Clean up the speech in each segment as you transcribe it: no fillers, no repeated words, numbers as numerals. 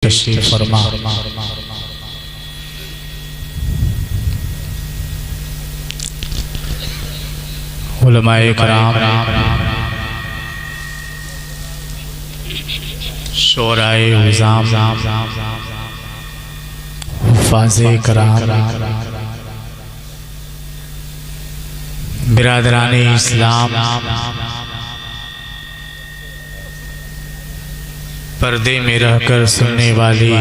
तशरीफ फरमा। उलमाए कराम, शोराए हुज़ाम, हुफ़ाज़े कराम, बिरादराने इस्लाम, पर्दे में रहकर सुनने वाली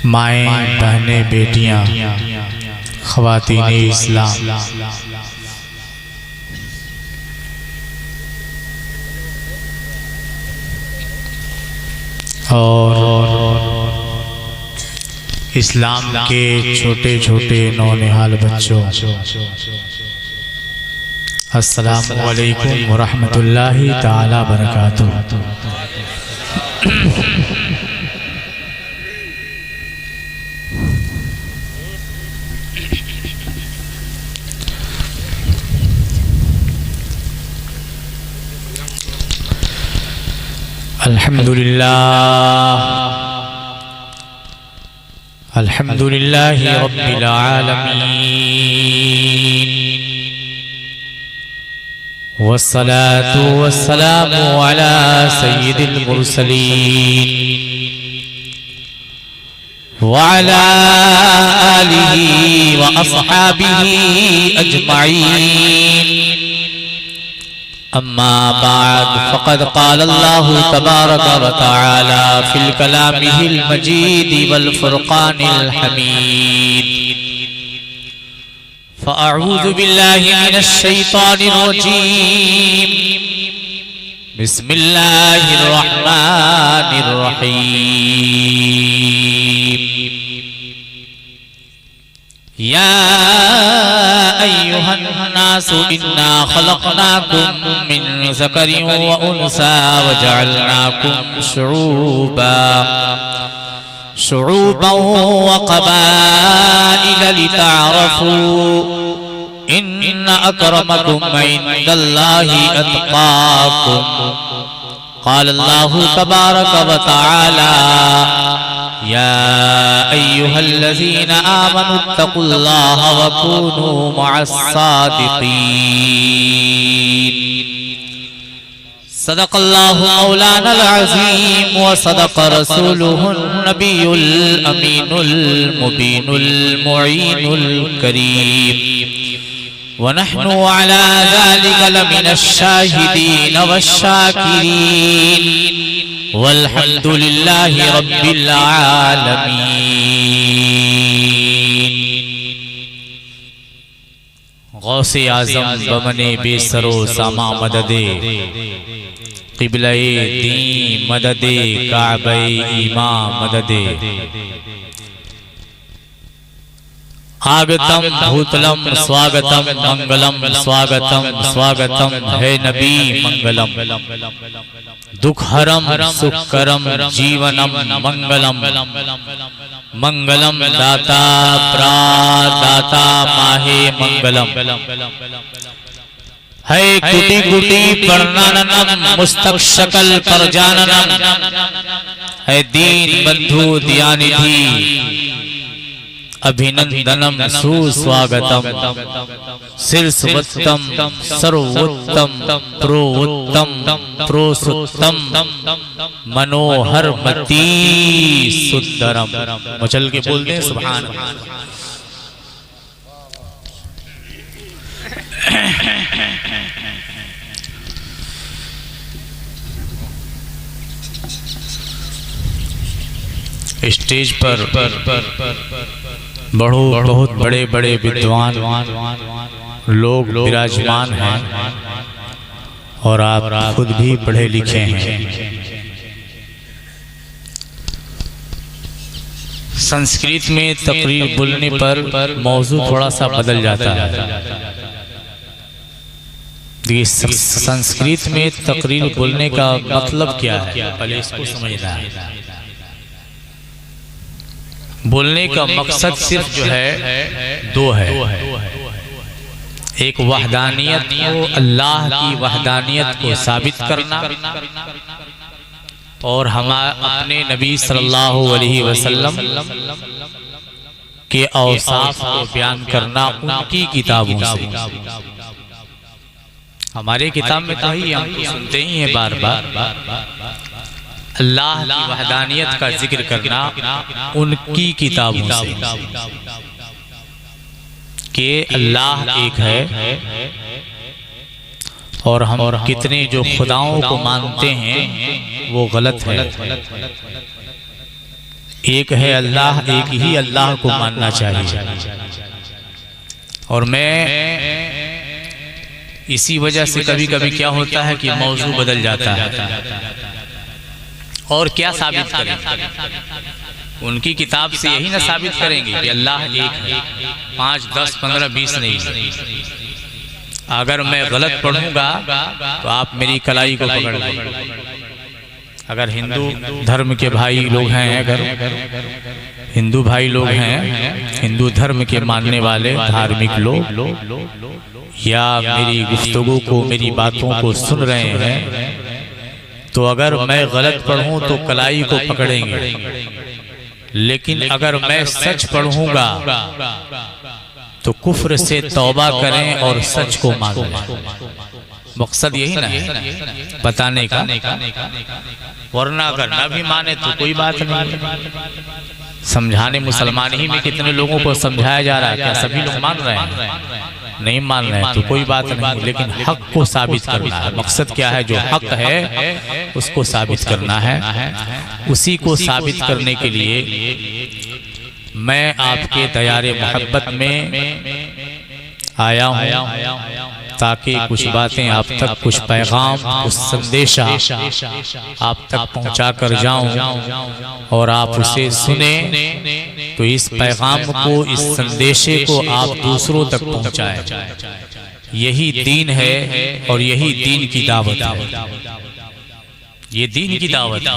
माएँ, बहनें, बेटियाँ, ख़वातीने इस्लाम, और इस्लाम के छोटे छोटे नौनिहाल बच्चों, अस्सलामु अलैकुम व रहमतुल्लाहि ताला बरकातुहू। अल्हम्दुलिल्लाह रब्बिल आलमीन, वस्सलातु वस्सलामु अला सय्यिदिल मुरसलीन व अला आलिहि व अस्हाबिहि अजमईन। अम्मा बाद फ़क़द क़ाल अल्लाहु तबारक व तआला फ़िल कलामिहिल मजीद वल फ़ुरक़ानिल हमीद। फ़अऊज़ु बिल्लाहि मिनश शैतानिर रजीम। बिस्मिल्लाहिर रहमानिर रहीम। या अय्युहन नासु इन्ना खलक़नाकुम मिन ज़करिन व उन्सा व जअलनाकुम शुऊबन व क़बाइल लितअरफ़ू इन्न अक्रमकुम इंदल्लाहि अत्क़ाकुम। क़ाल अल्लाहु तबारक व तआला या अय्युहल्लज़ीना आमनुत्तक़ुल्लाह व कूनू मअस्सादिक़ीन। सदक़ल्लाहु मौलानल अज़ीम व सदक़ रसूलुहुन नबियुल अमीनुल मुबीनुल मुईनुल करीम। व नहनु अला ज़ालिका लमिनश शाहिदीन वश्शाकिरीन वल्हम्दुलिल्लाहि रब्बिल आलमीन। गौसे आज़म बमने बेसरो सामा मददे क़िबले दी मददे काबे ईमा मददे। आगतम भूतलम स्वागतम मंगलम स्वागतम स्वागतम है नबी मंगलम। दुखहरम सुखकरम जीवनम मंगलम। मंगलम दाता प्रादाता माहे मंगलम। है कुटी कुटी वर्णनम मुस्तकशकल परजाननम। है दीन बंधु दयानिधि अभिनंदनम सुस्वागतम। शीर्षवत्तम सर्वोत्तम प्रोत्तम प्रोसुत्तम मनोहरमती सुंदरम। मचल के बोलते हैं सुभान अल्लाह। स्टेज पर बहुत बड़े बड़े विद्वान लोग विराजमान हैं और आप खुद भी पढ़े लिखे हैं। संस्कृत में तकरीर बोलने पर मौजू थोड़ा सा बदल जाता है। संस्कृत में तकरीर बोलने का मतलब क्या है, पहले इसको समझना है। बोलने का मकसद सिर्फ जो है दो है। एक वहदानियत को, अल्लाह की वहदानियत को साबित करना, और हम अपने नबी सल्लल्लाहु अलैहि वसल्लम के औसाफ को बयान करना उनकी किताबों से। हमारे किताब में तो ही हम सुनते ही हैं बार बार अल्लाह की वहदानियत का जिक्र करना उनकी किताबों से कि अल्लाह एक है और हम कितने जो खुदाओं को मानते हैं वो गलत है। एक है अल्लाह, एक ही अल्लाह को मानना चाहिए। और मैं इसी वजह से कभी कभी क्या होता है कि मौजू बदल जाता है। और क्या साबित करें? उनकी किताब से यही ना साबित करेंगे कि अल्लाह एक है, 5, 10, 15, 20 नहीं। अगर मैं गलत पढ़ूंगा तो आप मेरी कलाई को पकड़ लेंगे। अगर हिंदू धर्म के भाई लोग हैं, अगर हिंदू भाई लोग हैं, हिंदू धर्म के मानने वाले धार्मिक लोग या मेरी गुफ्तगू को, मेरी बातों को सुन रहे हैं, तो अगर मैं गलत पढ़ूं तो कलाई को पकड़ेंगे। लेकिन अगर मैं सच पढ़ूंगा तो कुफ्र से तौबा करें और सच को मान लें। मकसद यही ना है बताने का, वरना अगर न भी माने तो कोई बात नहीं। समझाने मुसलमान ही में कितने लोगों को समझाया जा रहा है, क्या सभी लोग मान रहे हैं? नहीं मान रहे हैं तो कोई बात नहीं, लेकिन हक को साबित करना है। मकसद क्या है? जो हक है उसको साबित करना है। उसी को साबित करने के लिए मैं आपके दयारे मोहब्बत में आया हूँ ताकि कुछ बातें आप तक, कुछ पैगाम, कुछ संदेशा आप तक पहुँचा कर जाऊँ और आप उसे सुने तो इस पैगाम को, इस संदेशे को आप दूसरों तक पहुँचाएं। यही दीन है और यही दीन की दावत है। ये दीन की दावत है।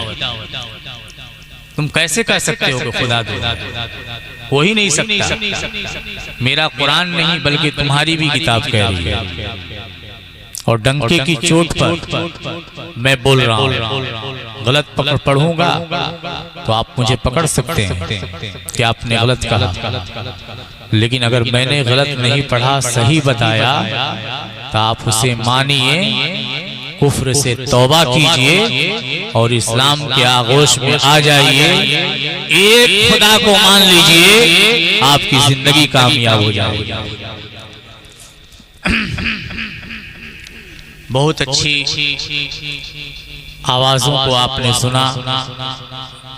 तुम कैसे कह सकते हो कि खुदा दो? हो ही नहीं सकता। मेरा कुरान नहीं बल्कि तुम्हारी भी किताब कह रही है। और डंके की चोट पर मैं बोल रहा हूँ। गलत पढ़ूंगा तो आप मुझे पकड़ सकते हैं कि आपने गलत कहा, लेकिन अगर मैंने गलत नहीं पढ़ा, सही बताया, तो आप उसे मानिए, कुफ्र से तौबा कीजिए और इस्लाम के आगोश में आ जाइए। एक खुदा को मान लीजिए, आपकी जिंदगी कामयाब हो जाएगी। बहुत अच्छी आवाजों को आपने सुना,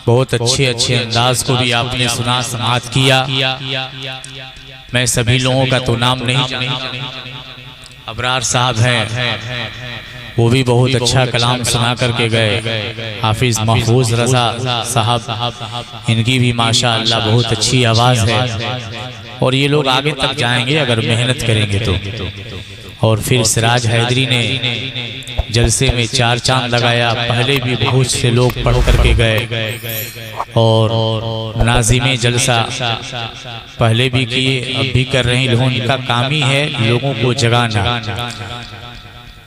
बहुत अच्छे अच्छे अंदाज को भी आपने सुना, समाअत किया। मैं सभी लोगों का तो नाम नहीं जानता। अबरार साहब हैं, वो भी बहुत अच्छा कलाम सुना करके गए। हाफिज महफूज रजा साहब, इनकी भी माशाअल्लाह बहुत अच्छी आवाज़ है और ये लोग आगे तक जाएंगे अगर मेहनत करेंगे तो। और फिर सिराज हैदरी ने जलसे में 4 चांद लगाया। पहले भी बहुत से लोग पढ़ करके गए और नाज़िमे जलसा पहले भी किए, अब भी कर रहे हैं लोग। इनका काम ही है लोगों को जगाना।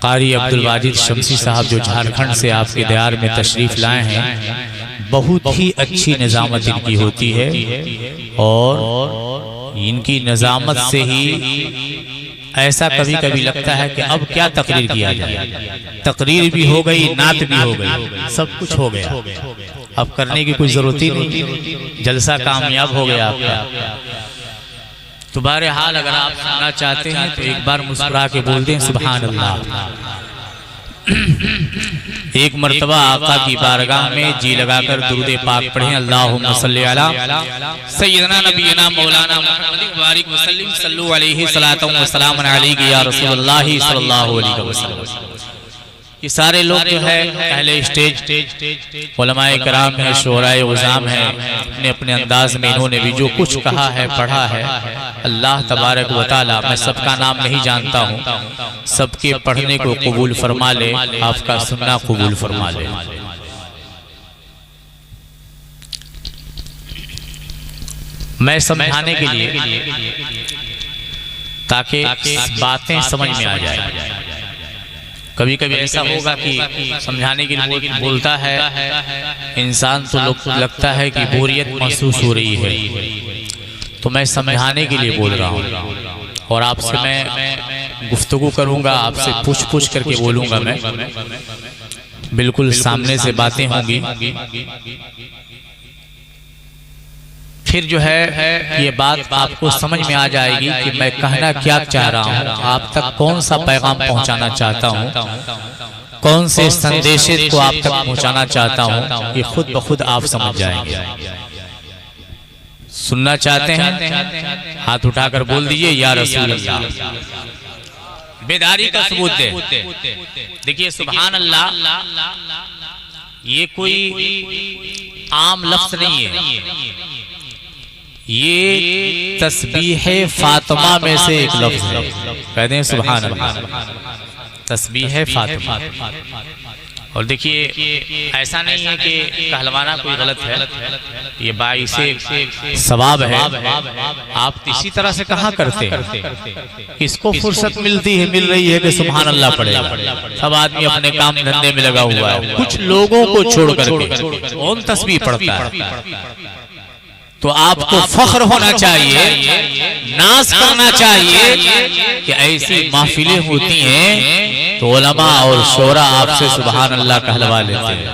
कारी अब्दुल वाजिद शमसी साहब जो झारखंड से आपके दयार में तशरीफ लाए हैं, बहुत ही अच्छी निज़ामत इनकी होती है और इनकी निज़ामत से ही ऐसा कभी कभी लगता है कि अब क्या तकरीर किया जाए। तकरीर भी हो गई, नात भी हो गई, सब कुछ हो गया, अब करने की कोई जरूरत ही नहीं। जलसा कामयाब हो गया आपका। तो बहरहाल अगर आप सुनना चाहते हैं तो एक बार मुस्कुरा के बोल दें सुभान अल्लाह। एक मर्तबा आका की बारगाह में जी लगाकर दुरूद पाक पढ़ें। अल्लाहुम्मा सल्ली अला सय्यदना नबीना मौलाना मुहम्मद मुबारक वसल्लम सल्लु अलैहि सलातु व सलाम अलैहि या रसूलुल्लाह सल्लल्लाहु अलैहि वसल्लम। ये सारे लोग जो है पहले स्टेज उलमाए कराम है, शोराए उज़ाम है, अपने अपने अंदाज में इन्होंने भी जो कुछ कहा है, पढ़ा है। अल्लाह तबारक व तआला, मैं सबका नाम नहीं जानता हूँ, सबके पढ़ने को कबूल फरमा ले, आपका सुनना कबूल फरमा ले। मैं समझाने के लिए ताकि बातें समझ में आ जाए। कभी कभी ऐसा होगा कि समझाने के लिए बोलता है, इंसान तो लगता है कि बोरियत महसूस हो रही है, तो मैं समझाने के लिए बोल रहा हूँ और आपसे मैं गुफ्तगू करूँगा, आपसे पूछ करके बोलूँगा। मैं बिल्कुल सामने से बातें होंगी, फिर जो है ये बात आपको समझ में आ जाएगी कि मैं कहना क्या चाह रहा हूँ, आप तक कौन सा पैगाम पहुँचाना चाहता हूँ, कौन से संदेश को आप तक पहुँचाना चाहता हूँ, ये खुद ब खुद आप समझ जाएंगे। सुनना चाहते हैं? हाथ उठाकर बोल दीजिए या रसूल अल्लाह। बेदारी का सबूत दे। देखिए सुभान अल्लाह, ये कोई आम लफ्ज नहीं है, ये तस्बीह फातिमा में से एक लफ्ज है। कहते हैं सुभान अल्लाह, तस्बीह फातिमा। और देखिए ऐसा नहीं है कि कहलवाना कोई गलत है, ये बाइसे सवाब है। आप इसी तरह से कहा करते हैं, किसको फुर्सत मिलती है, मिल रही है कि सुभान अल्लाह पढ़ेगा। सब आदमी अपने काम धंधे में लगा हुआ है, कुछ लोगों को छोड़ करके कौन तस्बीह पढ़ता है। तो आपको फख्र होना चाहिए, नाज करना चाहिए कि ऐसी महफिलें होती हैं तो उलमा और शोरा आपसे सुभान अल्लाह कहलवा लेते हैं।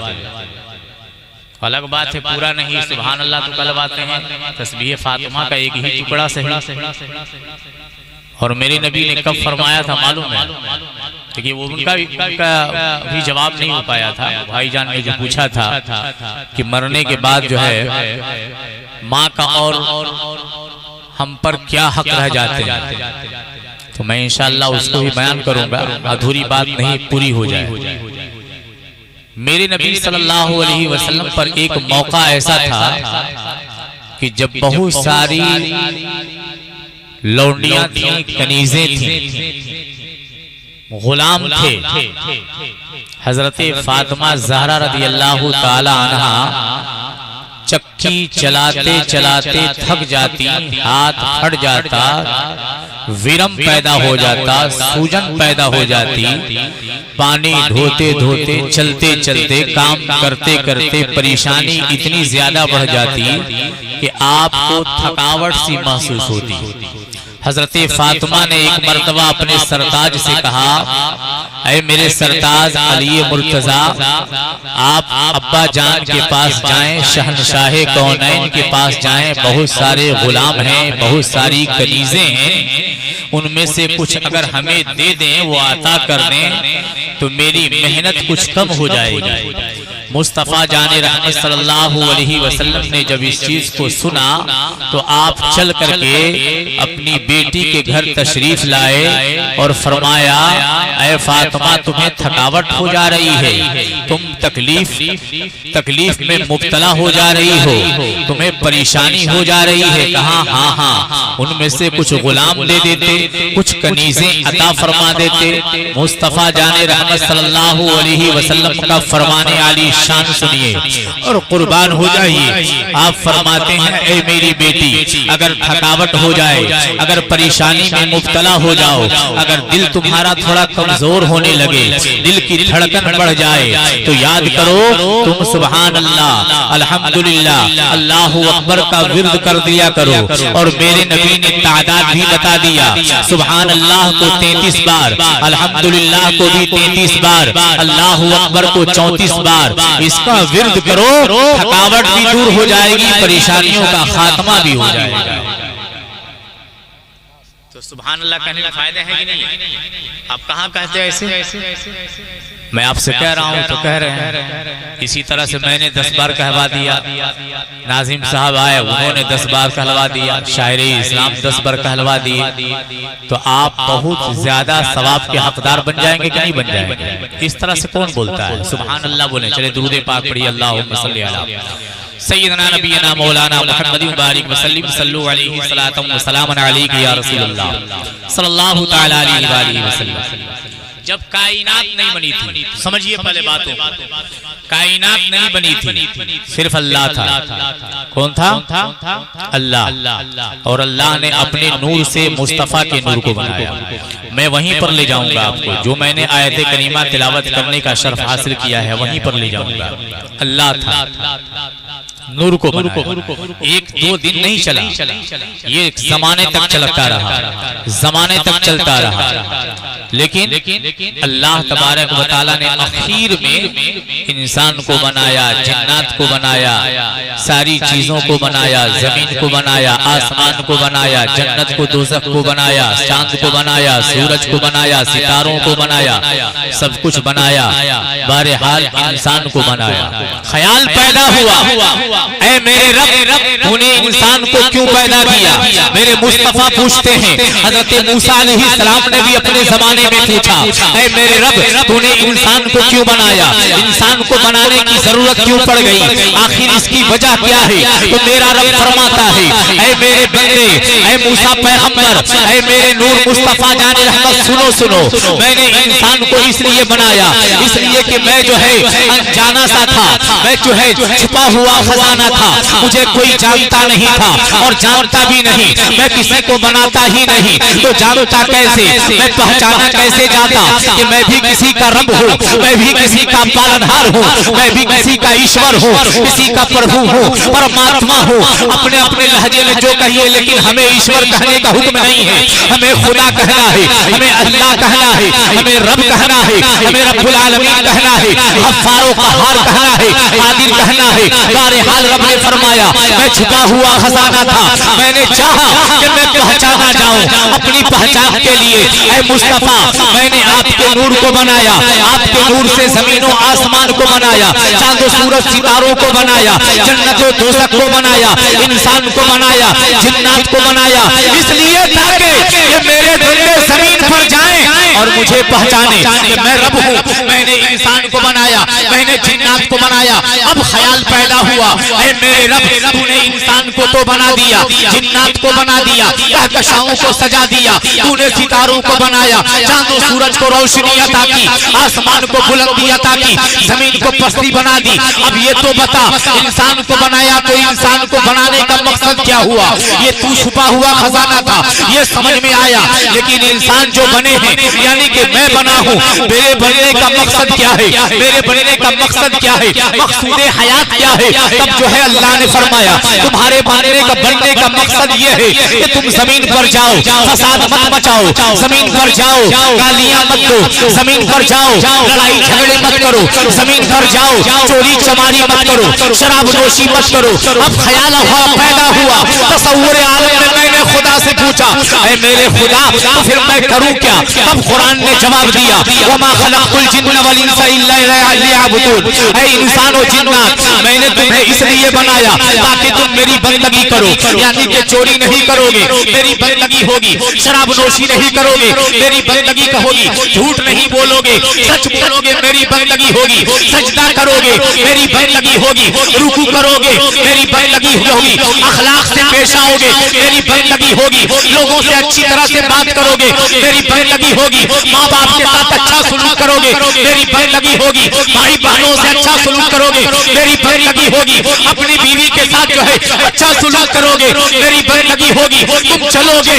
अलग बात है पूरा नहीं सुभान अल्लाह तो कहलवाते हैं, तस्बीह फातिमा का एक ही टुकड़ा सही। और मेरे नबी ने कब फरमाया था मालूम है? देखिए वो उनका भी जवाब नहीं हो पाया था। भाईजान ने जो पूछा था कि मरने के बाद जो है माँ का और हम पर क्या हक रह जाते हैं, तो मैं इंशाअल्लाह उसको भी बयान करूंगा, अधूरी बात नहीं पूरी हो जाए। मेरे नबी सल्लल्लाहु अलैहि वसल्लम पर एक मौका ऐसा था कि जब बहुत सारी लौंडियां थी, कनीजें थी, गुलाम थे, हजरत फातिमा ज़हरा रज़ी अल्लाह ताला अन्हा चक्की चलाते चलाते थक जाती, हाथ फट जाता, विरम पैदा हो जाता, सूजन पैदा हो जाती, पानी ढोते ढोते चलते चलते काम करते करते परेशानी इतनी ज्यादा बढ़ जाती कि आपको थकावट सी महसूस होती। हजरत फातिमा ने एक मर्तबा अपने सरताज से कहा, ऐ मेरे सरताज अली मुर्तजा, आप अब्बा जान के पास जाएं, शहनशाह कौनैन के पास जाएं, बहुत सारे गुलाम हैं, बहुत सारी कनीजें हैं, उनमें से कुछ अगर हमें दे दें, वो अता कर दें तो मेरी मेहनत कुछ कम हो जाएगी। मुस्तफ़ा जाने रहमत सल्लल्लाहु अलैहि वसल्लम ने जब इस चीज को सुना तो आप चल करके अपनी बेटी के घर तशरीफ लाए और फरमाया, ऐ फातिमा तुम्हें थकावट हो जा रही है, तुम तकलीफ में मुब्तला हो जा रही हो, तुम्हें परेशानी हो जा रही है। कहा हाँ, उनमें से कुछ गुलाम दे देते, कुछ कनीजें अता फरमा देते। मुस्तफ़ा जाने रहमत सल्लल्लाहु अलैहि वसल्लम का फरमाने आली शान सुनिए और कुर्बान हो जाइए। आप फरमाते हैं, ऐ मेरी बेटी, अगर थकावट हो जाए, अगर परेशानी में मुब्तला हो जाओ, अगर दिल तुम्हारा थोड़ा कमजोर होने लगे, दिल की धड़कन बढ़ जाए, तो याद करो तुम सुभान अल्लाह, अल्हम्दुलिल्लाह, अल्लाहु अकबर का विर्द कर दिया करो। और मेरे नबी ने तादाद भी बता दिया, सुभान अल्लाह को 33 बार, अल्हम्दुलिल्लाह को भी 33 बार, अल्लाहु अकबर को 34 बार। इसका विर्द करो, थकावट भी दूर हो जाएगी, परेशानियों का खात्मा भी हो जाएगा। तो सुभान अल्लाह कहने में फायदे हैं कि नहीं? आप कहाँ कहते हैं ऐसे? मैं आपसे कह रहा हूँ तो कह रहे हैं। इसी तरह से मैंने 10 बार कहवा दिया, नाजिम साहब आए उन्होंने 10 बार कहलवा दिया, शायरे इस्लाम 10 बार कहलवा दिए, तो आप बहुत ज्यादा सवाब के हकदार बन जाएंगे कि नहीं बन जाएंगे? इस तरह से कौन बोलता है? सुभान अल्लाह बोले। चले दुरूद पाक पढ़िए, अल्लाहुम्मा सल्ली अला सय्यदना नबीना मौलाना मुहम्मद मुबारक वसल्लम सल्लल्लाहु अलैहि सलातम व सलामन अलैहि या रसूलल्लाह सल्लल्लाहु तआला अलैहि व आलिहि वसल्लम। जब कायनात नहीं बनी थी, समझिए पहले बातों, कायनात नहीं बनी थी, सिर्फ अल्लाह था। कौन था? अल्लाह। और अल्लाह ने अपने नूर से मुस्तफा के नूर को बनाया। मैं वहीं पर ले जाऊंगा आपको, जो मैंने आयत करीमा तिलावत करने का शर्फ हासिल किया है, वहीं पर ले जाऊंगा। अल्लाह था, नूर को बनाया। एक दो दिन नहीं चला, ये जमाने तक चलता रहा, जमाने तक चलता रहा। लेकिन अल्लाह तबारक व तआला ने आखिर में इंसान को बनाया, जिन्नात को बनाया, सारी चीजों को बनाया, जमीन को बनाया, आसमान को बनाया, जन्नत को, दोज़ख को बनाया, चांद को बनाया, सूरज को बनाया, सितारों को बनाया, सब कुछ बनाया। बहरहाल इंसान को बनाया। ख्याल पैदा हुआ, ऐ मेरे रब, तूने इंसान को क्यों पैदा किया? मेरे मुस्तफा पूछते हैं, हजरत मूसा अलैहिस्सलाम ने भी अपने जमाने में पूछा, ऐ मेरे रब, तूने इंसान को क्यों बनाया? इंसान को बनाने की जरूरत क्यों पड़ गई? आखिर इसकी वजह क्या है? तो मेरा रब फरमाता है, ऐ मेरे बंदे, ऐ मूसा पैगंबर, ऐ मेरे नूर मुस्तफा जाने रहमत, सुनो, मैंने इंसान को इसलिए बनाया, इसलिए कि मैं जो है अनजाना सा था, मैं जो है छुपा हुआ खजाना था, मुझे कोई जानता नहीं था और जानता भी नहीं, मैं किसी को बनाता ही नहीं, तो जानता कैसे, मैं पहचाना कैसे जाता कि मैं भी किसी का रब हूँ, मैं भी किसी का पालनहार हूँ, मैं भी किसी का ईश्वर हूँ, किसी का प्रभु हूँ, परमात्मा हूँ। अपने अपने लहजे में जो कहिए, लेकिन हमें ईश्वर कहने का हुक्म नहीं है, हमें खुदा कहना है, हमें अल्लाह कहना है, हमें रब कहना है, हमें रब्बुल आलमीन कहना है, गफ्फार क़हार कहना है, कादिर कहना है। बहरहाल रब ने फरमाया, मैं छुपा हुआ खजाना था, मैंने चाहा कि मैं पहचाना जाऊं। अपनी पहचान के लिए ऐ मुस्तफा, मैंने आपके नूर को बनाया, आपके नूर से जमीनों आसमान को बनाया, चांदो सूरज सितारों को बनाया, जन्नतों दोज़ख को बनाया, इंसान को बनाया, जिन्नात को बनाया, इसलिए ताकि ये मेरे बंदे जमीन पर जाएं और मुझे पहचाने कि मैं रब हूँ। मैंने इंसान को बनाया, मैंने जिन्नात को बनाया। अब ख्याल पैदा हुआ, ऐ मेरे रब, तूने इंसान को तो बना दिया, जिन्नात को बना दिया, कहकशाओं को सजा दिया, तूने सितारों को बनाया, चांदो सूरज को रोशनी अता की, आसमान को बुलंदी अता की, जमीन को पस्ती बना दी। अब ये तो बता, इंसान को बनाया तो इंसान को बनाने का मकसद क्या हुआ? ये तू छुपा हुआ खजाना था, ये समझ में आया। लेकिन इंसान जो बने हैं, यानी कि मैं बना हूँ, मेरे बनने का मकसद क्या है? मेरे बनने का मकसद क्या है? मकसूद हयात क्या है? तब जो है अल्लाह ने फरमाया, तुम्हारे बनने का मकसद ये है कि तुम जमीन पर जाओ, फसाद मत मचाओ, जमीन पर जाओ, गालियां मत दो, जमीन पर जाओ, लड़ाई झगड़े मत करो, जमीन पर जाओ, चोरी चमारी मत करो, शराब नोशी मत करो। अब ख्याल पैदा हुआ, तसव्वुर आलम में मैंने खुदा से पूछा, ऐ मेरे खुदा, तो फिर मैं करूं क्या? तब कुरान ने जवाब दिया, वमा खलक़तुल जिन्न वल इंसा इल्ला लियअबुदून। ऐ इंसान और जिन्नात, मैंने तुम्हें इसलिए बनाया ताकि तुम मेरी बंदगी करो, यानी कि चोरी नहीं करोगे, मेरी बंदगी होगी, शराब नोशी नहीं करोगे, मेरी बंदगी होगी, झूठ नहीं बोलोगे, सच बोलोगे, मेरी बंदगी होगी, सजदा करोगे, मेरी बंदगी होगी, रुकू करोगे, मेरी बंदगी होगी, अखलाक से पेश आओगे, मेरी बंदगी होगी, लोगों से अच्छी तरह से बात करोगे, मेरी बंदगी होगी, माँ बाप के साथ अच्छा सुलूक करोगे, मेरी बंदगी होगी, भाई बहनों से अच्छा सुलूक करोगे, मेरी बंदगी होगी, अपनी बीवी के साथ जो है अच्छा सुलूक करोगे, मेरी बंदगी होगी, तुम चलोगे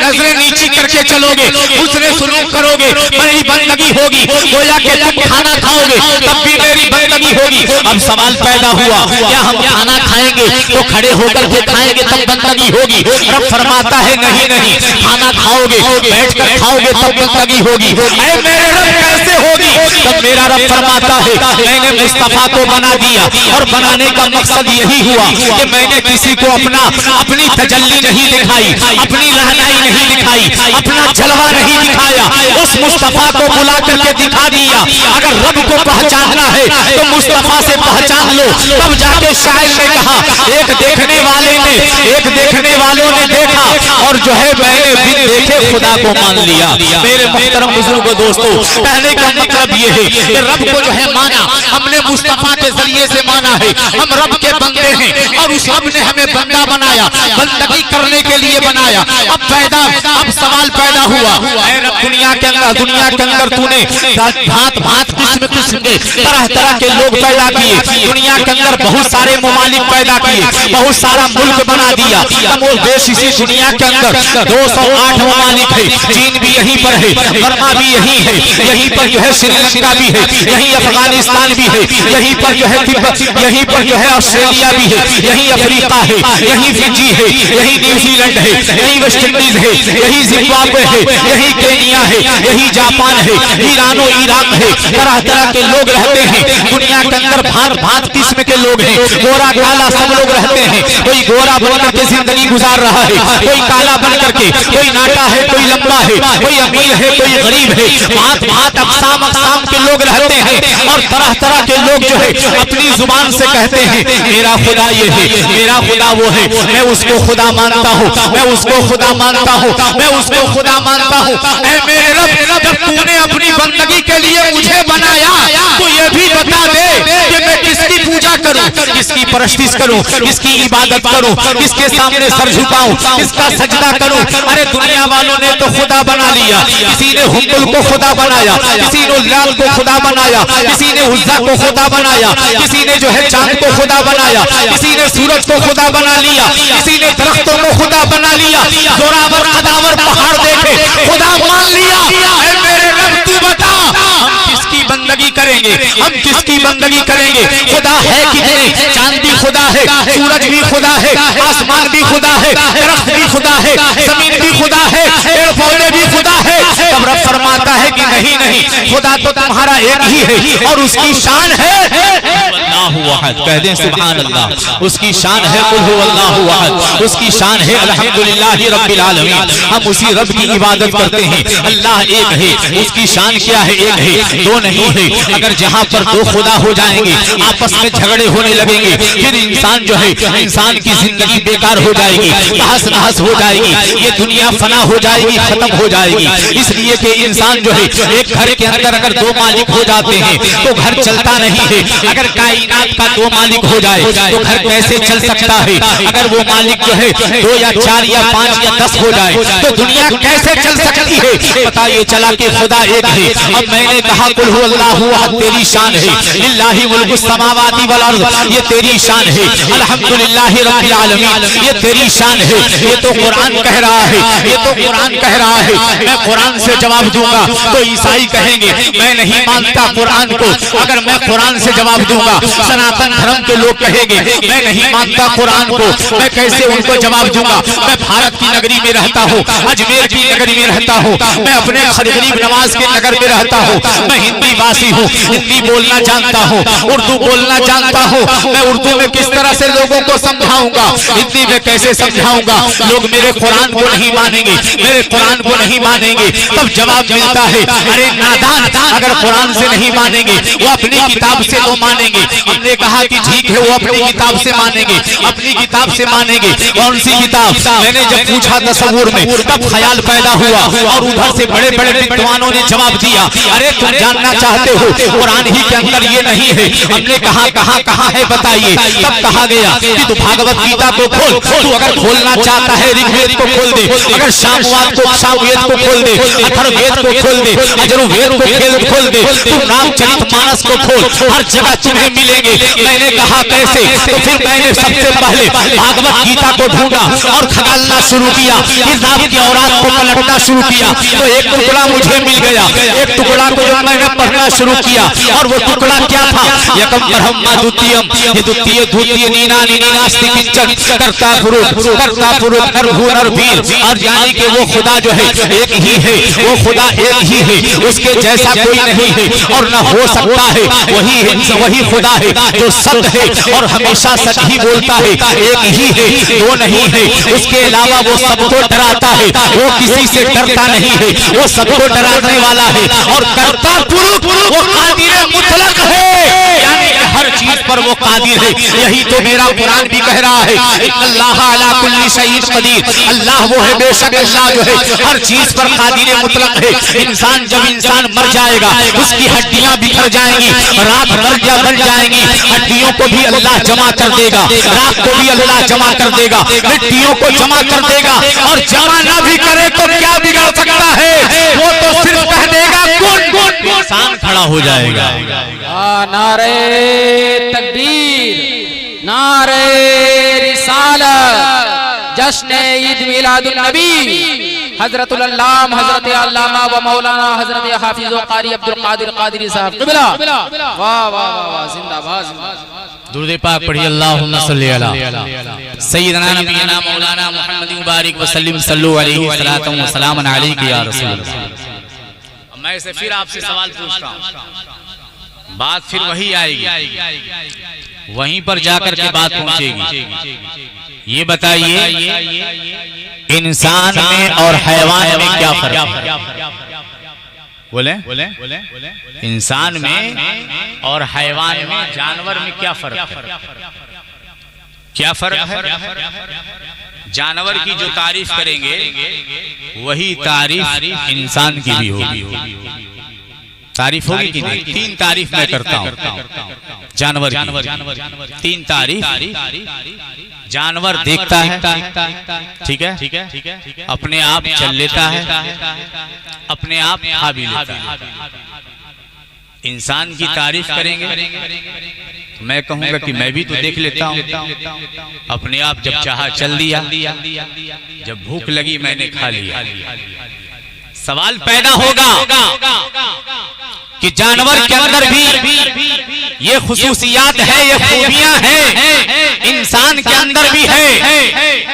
नजरें नीची करके चलोगे, उसने सुलूक करोगे, मेरी बंदगी होगी, गोया के तुम खाना खाओगे, तब भी मेरी बंदगी होगी। अब सवाल पैदा हुआ, क्या हम खाना खाएंगे तो खड़े होकर के खाएंगे तब बंदगी होगी? रब फरमाता है नहीं, खाना खाओगे, बैठकर खाओगे तब बंदगी होगी। ऐ मेरे रब कैसे होगी? तब मेरा रब फरमाता है, मैंने मुस्तफा को बना दिया और बनाने का मकसद यही हुआ कि मैंने किसी को अपनी तजल्ली नहीं दिखाई, अपनी रहनाई नहीं दिखाई, अपना जलवा नहीं दिखाया, उस मुस्तफा को बुला करके दिखा दिया। अगर रब को पहचानना है तो मुस्तफा से पहचान लो। तब जाके शायर ने कहा, एक देखने वालों ने देखा और जो है मैंने बिन देखे खुदा को मान लिया। मेरे मुहतरम बुजुर्गों, दोस्तों, कहने का मतलब ये है कि रब को जो है माना, हमने मुस्तफा के जरिए से माना है, हम रब के बंदे हैं और उस रब ने हमें बंदा बनाया, बंदगी करने के लिए बनाया। अब सवाल पैदा हुआ, ऐ रब दुनिया के अंदर तूने भांत भांत किस्म किस्म के तरह तरह के लोग पैदा किए, दुनिया के अंदर बहुत सारे ममालिक पैदा किए, बहुत सारा मुल्क बना दिया। तमोल देश इसी दुनिया के अंदर 208 ममालिक है, चीन भी यहीं पर है, बर्मा भी यहीं है, यहीं पर जो है श्रीलंका भी है, यहीं अफगानिस्तान भी है, यहीं पर जो है तिब्बत, यहीं पर जो है ऑस्ट्रेलिया भी है, यहीं अफ्रीका है, यहीं फिजी है, यहीं न्यूजीलैंड है, यहीं वेस्ट इंडीज है, यहीं जिम्बाब्वे है, यहीं केनिया है, यहीं जापान है, ईरानो इराक है, तरह तरह के लोग रहते हैं दुनिया के अंदर, भांत भांत किस्म के लोग हैं, गोरा काला सब लोग रहते हैं। कोई गोरा बनकर के जिंदगी गुजार रहा है, कोई काला बनकर के, कोई नाटा है, कोई लंबा है, कोई अमीर है, कोई गरीब है, भांत भांत अक़साम अक़साम के लोग रहते हैं। और तरह तरह के लोग जो है अपनी जुबान से कहते हैं मेरा खुदा ये है, मेरा खुदा वो है, मैं उसको खुदा मानता हूँ, मैं उसको खुदा मानता हूँ, मैं उसको खुदा मानता हूँ। ऐ मेरे रब, जब तूने अपनी बंदगी के लिए मुझे बनाया तो ये भी बता दे कि मैं किसकी पूजा करूं, किसकी परस्तिश करूं, किसकी इबादत करूं, किसके सामने सर झुकाऊं, किसका सजदा करूं। अरे दुनिया वालों ने तो खुदा बना लिया, किसी ने हुब्बुल को खुदा बनाया, किसी ने लाल को खुदा बनाया, किसी ने उज़्ज़ा को खुदा बनाया, किसी ने जो है चांद को खुदा बनाया, किसी ने सूरज को खुदा बना लिया, किसी ने दरख्तों को खुदा बना लिया, जोरावर कदावर पहाड़ देखे खुदा मान लिया। ऐ मेरे रब तू बता हम किसकी बंदगी करेंगे, हम किसकी बंदगी करेंगे। खुदा है कितने, चांद भी खुदा है, सूरज भी खुदा है, आसमान भी खुदा है, दरख्त भी खुदा है, जमीन भी खुदा है, पेड़ पौधे भी खुदा है। तब रब फरमाता है कि नहीं नहीं, खुदा तो तुम्हारा एक ही है और उसकी शान है अल्लाहु अहद। कह दें सुभान अल्लाह। उसकी शान है कुल हु अल्लाहु अहद, उसकी शान है अल्हम्दुलिल्लाहि रब्बिल आलमीन। हम उसी रब की इबादत करते हैं। अल्लाह एक है, उसकी शान क्या है, एक है, दो नहीं है। अगर जहाँ पर दो खुदा हो जाएंगे आपस में झगड़े होने लगेंगे, फिर इंसान जो है इंसान की जिंदगी बेकार हो जाएगी, तहस नहस हो जाएगी, ये दुनिया फना हो जाएगी, खत्म हो जाएगी। इसलिए कि इंसान जो है एक घर के अंदर अगर दो मालिक हो जाते हैं तो घर चलता नहीं है। अगर कायनात का दो मालिक हो जाए तो घर कैसे चल सकता है। अगर वो मालिक जो है 2 या 4 या 5 या 10 हो जाए तो दुनिया कैसे चल सकती है। पता ये चला कि खुदा एक है। अब मैंने कहा कुल हु अल्लाहु अहद तेरी शान है, लिल्लाहि मुल्कु समावाति वल अर्ज़ ये तेरी शान है, अल्हम्दुलिल्लाहि रब्बिल आलमीन ये तेरी शान है। ये तो कुरान कह रहा है, ये तो कुरान कह रहा है। मैं कुरान से जवाब दूंगा तो ईसाई कहेंगे मैं नहीं मानता कुरान को। अगर मैं कुरान से जवाब दूंगा सनातन धर्म के लोग कहेंगे मैं नहीं मानता कुरान को। मैं कैसे उनको जवाब दूंगा। मैं भारत की नगरी में रहता हूँ, अजमेर की नगरी में रहता हूँ, मैं अपने गरीब नवाज के नगर में रहता हूँ, मैं हिंदी वासी हूँ, हिंदी बोलना जानता हूँ, उर्दू बोलना जानता हूँ। मैं उर्दू में किस तरह से लोगों को समझाऊंगा, हिंदी में कैसे समझाऊंगा। लोग मेरे कुरान को नहीं मानेंगे, मेरे कुरान को नहीं मानेंगे। तब जवाब मिलता है अरे नादान, अगर कुरान से नहीं मानेंगे वो अपनी किताब से तो मानेंगे। हमने कहा कि ठीक है वो अपनी किताब से मानेंगे, अपनी किताब से मानेंगे। कौन सी किताब। मैंने जब पूछा तसव्वुर में तब ख्याल पैदा हुआ और उधर से बड़े बड़े विद्वानों ने जवाब दिया अरे तुम जानना चाहते हो कुरान ही के अंदर ये नहीं है। हमने कहा कहाँ है बताइए। तब कहा गया कि तू भागवत गीता को खोल, तू अगर खोलना चाहता है ऋग्वेद को खोल दे, अगर सामवेद को खोल दे, अथर्ववेद को खोल दे, यजुर्वेद को खोल दे, तू रामचरितमानस को खोल, हर जगह तुम्हें मिलेंगे। मैंने कहा कैसे। तो फिर मैंने सबसे पहले भागवत गीता को ढूंढा और खगालना शुरू किया, किताब की औरात को पलटना शुरू किया तो एक टुकड़ा मुझे मिल गया। एक टुकड़ा को जब मैंने पढ़ना शुरू किया और वो टुकड़ा क्या था, एकम ब्रह्मा द्वितीयम द्वितीय द्वितीय नीनानि नीनास्ति किंचन कर्ता पुरुष नरभू नरवीर। और यानी कि वो खुदा जो है एक ही है, वो खुदा एक ही है, उसके जैसा कोई नहीं है और न हो सकता है। वही खुदा है जो सत्य है और हमेशा सच ही बोलता है, एक ही है, दो नहीं है। उसके अलावा वो सबको डराता है, वो किसी से डरता नहीं है, वो सबको डराने वाला है। और कर्ता पुरुष वो कादिर मुतलक है, यानी हर चीज पर वो कादिर है। यही तो मेरा कुरान भी कह रहा है, अल्लाह अला कुल्ली शैइन कदीर, अल्लाह वो है, बेशक अल्लाह जो है हर चीज पर कादिर मुतलक है। इंसान जब इंसान मर जाएगा उसकी हड्डियां बिखर जाएंगी, राख बन जाएंगी, हड्डियों को भी अल्लाह जमा कर देगा, राख को भी अल्लाह जमा कर देगा, मिट्टियों को जमा कर देगा। और जमा ना भी करे तो क्या बिगड़ सकता है, वो तो सिर्फ कह देगा कौन, इंसान खड़ा हो जाएगा। नारे तकबीर, नारे रिसालत, जश्न ईद मिलादुन नबी, हजरतुल अल्लाम हजरत अल्लामा व मौलाना हजरत हाफिज व कारी अब्दुल कादिर कादरी साहब क़िबला। वाह वाह वाह, जिंदाबाद जिंदाबाद। दुरूद पाक पढ़िए, अल्लाहुम्मा सल्ली अला सय्यिदना नबीना मौलाना मुहम्मद मुबारक वसल्लम सल्लु अलैहि सलातम व सलामन अलैका या रसूल अल्लाह। मैं से फिर आपसे सवाल पूछता हूँ, बात फिर वही आएगी, वहीं पर जाकर के बात पहुंचेगी। ये बताइए इंसान में और हैवान में क्या फर्क? बोले इंसान में और हैवान में, जानवर में क्या फर्क है? क्या फर्क है? जानवर की जो तारीफ करेंगे वही तारीफ इंसान की भी होगी। तारीफ होगी कि नहीं? तीन तारीफ मैं करता हूँ जानवर की। तीन तारीफ। जानवर देखता है, ठीक है, अपने आप चल लेता है, अपने आप खा भी लेता है। इंसान की तारीफ करेंगे तो मैं कहूंगा कि मैं भी तो देख लेता हूं, अपने आप जब चाहा चल दिया, जब भूख लगी मैंने खा लिया। सवाल पैदा होगा कि जानवर के अंदर भी ये खुसूसियात है, ये खूबियां हैं, इंसान के अंदर भी है।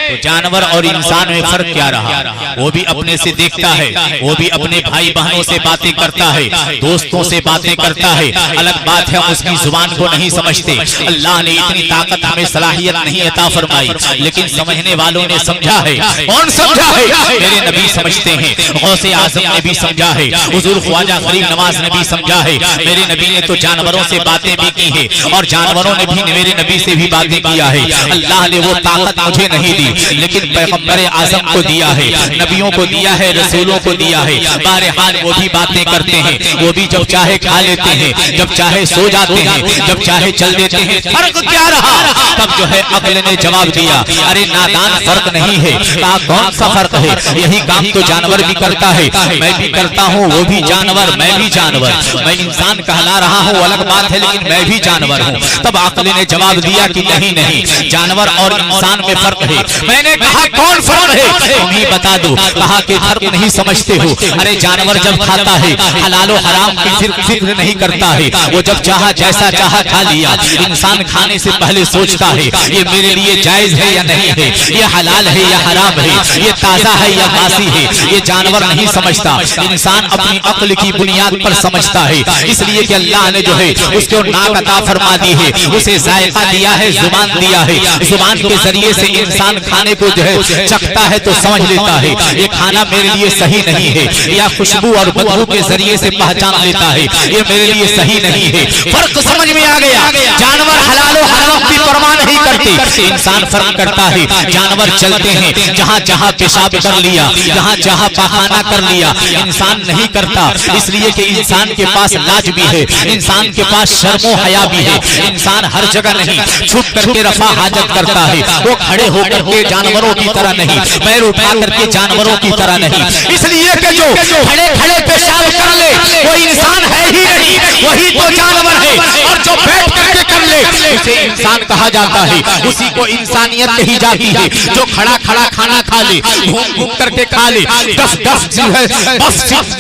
तो जानवर और इंसान में फर्क क्या रहा? वो भी अपने से देखता है, वो भी अपने भाई बहनों से बातें करता है, दोस्तों से बातें करता है। अलग बात है उसकी जुबान को नहीं समझते, अल्लाह ने इतनी ताकत हमें सलाहियत नहीं अता फरमाई, लेकिन समझने वालों ने समझा है। कौन समझा है? मेरे नबी समझते हैं, गौसे आज़म ने भी समझा है, हुजूर ख्वाजा गरीब नवाज ने भी समझा है। मेरे नबी ने तो जानवरों से बातें भी की है और जानवरों ने भी मेरे नबी से भी बातें किया है। अल्लाह ने वो ताकत मुझे नहीं दी, लेकिन पैगंबर आज़म को दिया है, नबियों को दिया है, रसूलों को दिया है। बहरहाल वो भी बातें करते हैं, वो भी जब चाहे खा लेते हैं, जब चाहे सो जाते हैं, जब चाहे चल देते हैं। फर्क क्या रहा? तब जो है अक्ल ने जवाब दिया, अरे नादान, फर्क नहीं है। कहा कौन सा फर्क है? यही काम तो जानवर भी करता है, मैं भी करता हूँ, वो भी जानवर, मैं भी जानवर। मैं इंसान कहला रहा हूँ अलग बात है, लेकिन मैं भी जानवर हूँ। तब अक्ल ने जवाब दिया कि नहीं नहीं, जानवर और इंसान में फर्क है। मैंने कहा कौन फर्क है? तुम ही बता दो। कहा कि फर्क नहीं समझते हो। अरे जानवर जब खाता है हलाल और हराम की फिक्र नहीं करता है, वो जब चाहा जैसा चाहा खा लिया। इंसान खाने से पहले सोचता है ये मेरे लिए जायज है या नहीं है, ये हलाल है या हराम है, ये ताजा है या बासी है। ये जानवर नहीं समझता, इंसान अपनी अक्ल की बुनियाद पर समझता है। इसलिए कि अल्लाह ने जो है उसको नाक अता फरमा दी है, उसे जायका दिया है, जुबान दिया है। जुबान के जरिए से इंसान खाने को जो है चखता है तो समझ लेता है ये खाना मेरे लिए सही नहीं है, या खुशबू और बदबू के जरिए से पहचान लेता है ये मेरे लिए सही नहीं है। फर्क समझ में आ गया। जानवर हलाल और हराम की परवाह नहीं करते, इंसान फर्क करता है। जानवर चलते हैं, जहाँ जहाँ पेशाब कर लिया, जहाँ जहाँ पाखाना कर लिया, इंसान नहीं करता। इसलिए कि इंसान के पास लाज भी है, इंसान के पास शर्मो हया भी है। इंसान हर जगह नहीं, छुप करके रफा हाजत करता है। वो खड़े होकर के जानवरों की तरह नहीं, पैर उठा करके जानवरों की तरह नहीं। इसलिए कि जो खड़े खड़े पेशाब कर ले वो इंसान है ही नहीं, वही तो जानवर है। और जो बैठ करके कर ले उसे इंसान कहा जाता है, उसी को इंसानियत कही जाती है। जो खड़ा खड़ा खाना खा ले, घूम घूम करके खा ले, 10